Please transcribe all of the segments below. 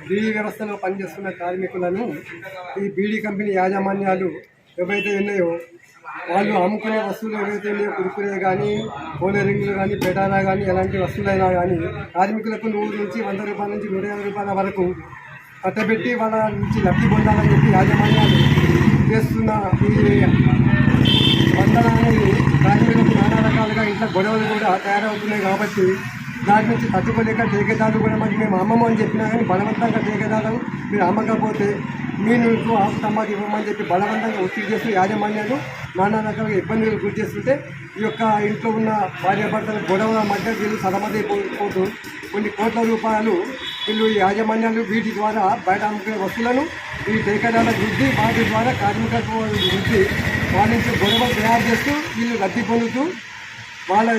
బీడీ వ్యవస్థలో పనిచేస్తున్న కార్మికులను ఈ బీడీ కంపెనీ యాజమాన్యాలు ఏవైతే ఉన్నాయో వాళ్ళు అమ్ముకునే వస్తువులు ఏవైతే ఉన్నాయో కురుకురే కానీ కూలరింగ్లు కానీ పెటారా కానీ ఎలాంటి వస్తువులైనా కానీ కార్మికులకు 100 నుంచి 100 రూపాయల నుంచి 150 రూపాయల వరకు కట్టబెట్టి వాళ్ళ నుంచి లబ్ధి పొందాలని చెప్పి యాజమాన్యాలు చేస్తున్న ఈ వందన అనేది కార్మికులకు నానా రకాలుగా ఇంట్లో గొడవలు కూడా తయారవుతున్నాయి కాబట్టి దాని నుంచి తట్టుకోలేక ఠేకేదారులు కూడా మరి మేము అమ్మము అని చెప్పినా కానీ బలవంతంగా ఠేకేదారులు మీరు అమ్మకపోతే మీ నుంచి ఆపుతమ్మకి ఇవ్వమని చెప్పి బలవంతంగా ఒత్తిడి చేస్తూ యాజమాన్యాలు నానా రకాలుగా ఇబ్బందులు గురి చేస్తుంటే ఈ యొక్క ఇంట్లో ఉన్న భార్యాభర్తల గొడవల మధ్య వీళ్ళు సలమదైపోతూ కొన్ని కోట్ల రూపాయలు వీళ్ళు యాజమాన్యాలు వీటి ద్వారా బయట అమ్ముకునే వస్తువులను ఈ ఠేకేదారుల వృద్ధి వాటి ద్వారా కార్మికత్వ వృద్ధి వాళ్ళ నుంచి గొడవలు తయారు చేస్తూ వీళ్ళు లబ్ధి పొందుతూ వాళ్ళ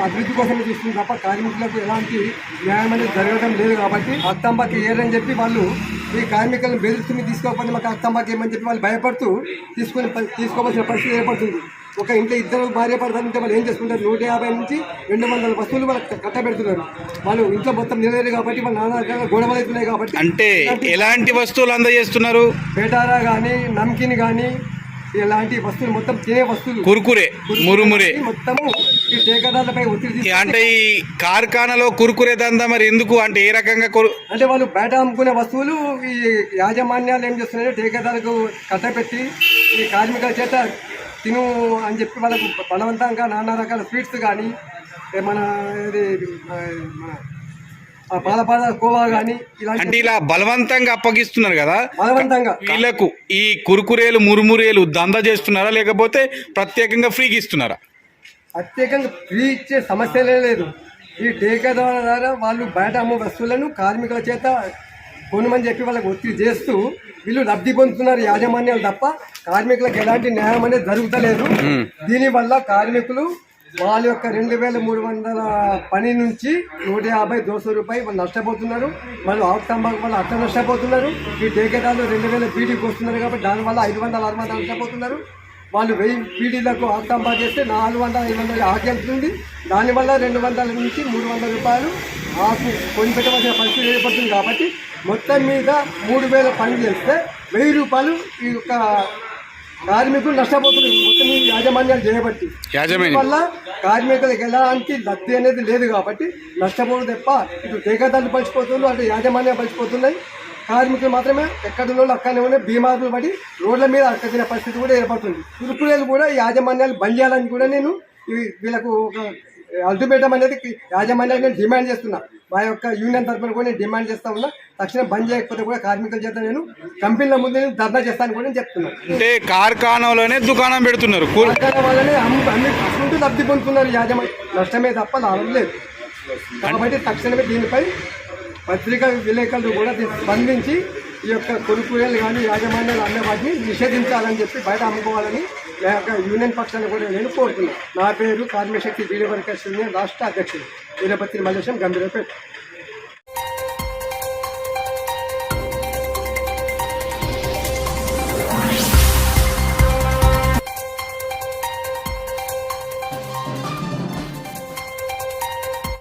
అభివృద్ధి కోసమే చూస్తుంది తప్ప కార్మికులకు ఎలాంటి న్యాయం అనేది జరగడం లేదు కాబట్టి అత్తంబాకి ఏరని చెప్పి వాళ్ళు ఈ కార్మికులను బెదిరిస్తుంది తీసుకోకపోతే మాకు అత్తంబాకి ఏమని చెప్పి వాళ్ళు భయపడుతూ తీసుకోవాల్సిన పరిస్థితి ఏర్పడుతుంది. ఒక ఇంట్లో 2 భార్య భర్తలుంటే వాళ్ళు ఏం చేసుకుంటారు 150 నుంచి 200 వస్తువులు వాళ్ళకి కట్టబెడుతున్నారు. వాళ్ళు ఇంట్లో మొత్తం నిలలేరు కాబట్టి వాళ్ళు నానా రకాల గొడవలు అవుతున్నాయి కాబట్టి అంటే ఎలాంటి వస్తువులు అందజేస్తున్నారు పేటారా కానీ నమ్కిన్ కానీ ఇలాంటి వస్తువులు మొత్తం తినే వస్తువులు కురుకురే మురుమురే మొత్తము ఈ ఠేకేదారులపై ఒత్తిడి అంటే ఈ కార్ఖానాలో కురుకురే దందా మరి ఎందుకు అంటే ఏ రకంగా అంటే వాళ్ళు బయట అమ్ముకునే వస్తువులు ఈ యాజమాన్యాలు ఏం చేస్తున్నాయో ఠేకేదారులకు కట్టపెట్టి ఈ కార్మికుల చేత తిను అని చెప్పి వాళ్ళకు బలవంతంగా నానా రకాల స్వీట్స్ కానీ మన ఇది పాలపాల కోవా కానీ అంటే ఇలా బలవంతంగా అప్పగిస్తున్నారు కదా బలవంతంగా వీళ్ళకు ఈ కురుకురేలు మురుమురేలు దందా చేస్తున్నారా లేకపోతే ప్రత్యేకంగా ఫ్రీకి ఇస్తున్నారా? ప్రత్యేకంగా ఫ్రీ ఇచ్చే సమస్యలే లేదు. ఈ ఠేకేదారుల ద్వారా వాళ్ళు బయట అమ్మే వస్తువులను కార్మికుల చేత కొనమని చెప్పి వాళ్ళకి ఒత్తిడి చేస్తూ వీళ్ళు లబ్ధి పొందుతున్నారు యాజమాన్యాలు తప్ప కార్మికులకు ఎలాంటి న్యాయం అనేది జరుగుతలేదు. దీనివల్ల కార్మికులు వాళ్ళ యొక్క 2300 పని నుంచి 150-200 రూపాయలు వాళ్ళు నష్టపోతున్నారు. వాళ్ళు ఆకుతంబాకు వల్ల అట్లా నష్టపోతున్నారు. ఈ ఠేకేదారులు 2000 బీడీకి వస్తున్నారు కాబట్టి దానివల్ల 500-600 నష్టపోతున్నారు. వాళ్ళు 1000 బీడీలకు ఆకుతంబా చేస్తే 400-500 ఆకెళ్తుంది. దానివల్ల 200 నుంచి 300 రూపాయలు ఆకు కొని పెట్టవలసిన పరిస్థితి ఏర్పడుతుంది. కాబట్టి మొత్తం మీద 3000 పని చేస్తే 1000 రూపాయలు ఈ యొక్క కార్మికులు నష్టపోతున్నారు. మొత్తం ఈ యాజమాన్యాలు చేయబట్టి వల్ల కార్మికులకు ఎలాంటి లబ్ధి అనేది లేదు కాబట్టి నష్టపోవడం తప్ప ఇటు ఠేకేదారులు పంచిపోతున్నారు, అటు యాజమాన్యాలు పంచిపోతున్నాయి. కార్మికులు మాత్రమే ఎక్కడున్న అక్కడనే ఉన్నాయి. బీమార్లు పడి రోడ్ల మీద అక్కడిన పరిస్థితి కూడా ఏర్పడుతుంది. కురుకురేలు కూడా యాజమాన్యాలు బంద్ చేయాలని కూడా నేను వీళ్ళకు ఒక అల్టిమేటం అనేది యాజమాన్యాలు నేను డిమాండ్ చేస్తున్నా. మా యొక్క యూనియన్ తరఫున కూడా నేను డిమాండ్ చేస్తా ఉన్నా. తక్షణం బంద్ చేయకపోతే కూడా కార్మికుల చేత నేను కంపెనీల ముందు నేను ధర్నా చేస్తాను కూడా నేను చెప్తున్నాను. అంటే కార్ఖానాలోనే దుకాణం పెడుతున్నారు, కార్ఖానా వాళ్ళనే అన్ని తీసుకుంటూ లబ్ధి పొందుతున్నారు. యాజమాన్యం నష్టమే తప్ప లాభం లేదు. కాబట్టి తక్షణమే దీనిపై పత్రికా విలేకరులు కూడా స్పందించి ఈ యొక్క కురుకురేలు కానీ యాజమాన్యాలు అనే వాటిని నిషేధించాలని చెప్పి బయట అమ్ముకోవాలని నా యొక్క యూనియన్ పక్షాన్ని కూడా నేను కోరుతున్నాను. నా పేరు కార్మిక శక్తి బీడీ వర్కర్స్ యూనియన్ రాష్ట్ర అధ్యక్షుడు వీరభద్రి మల్లేశం గంభీరపేట.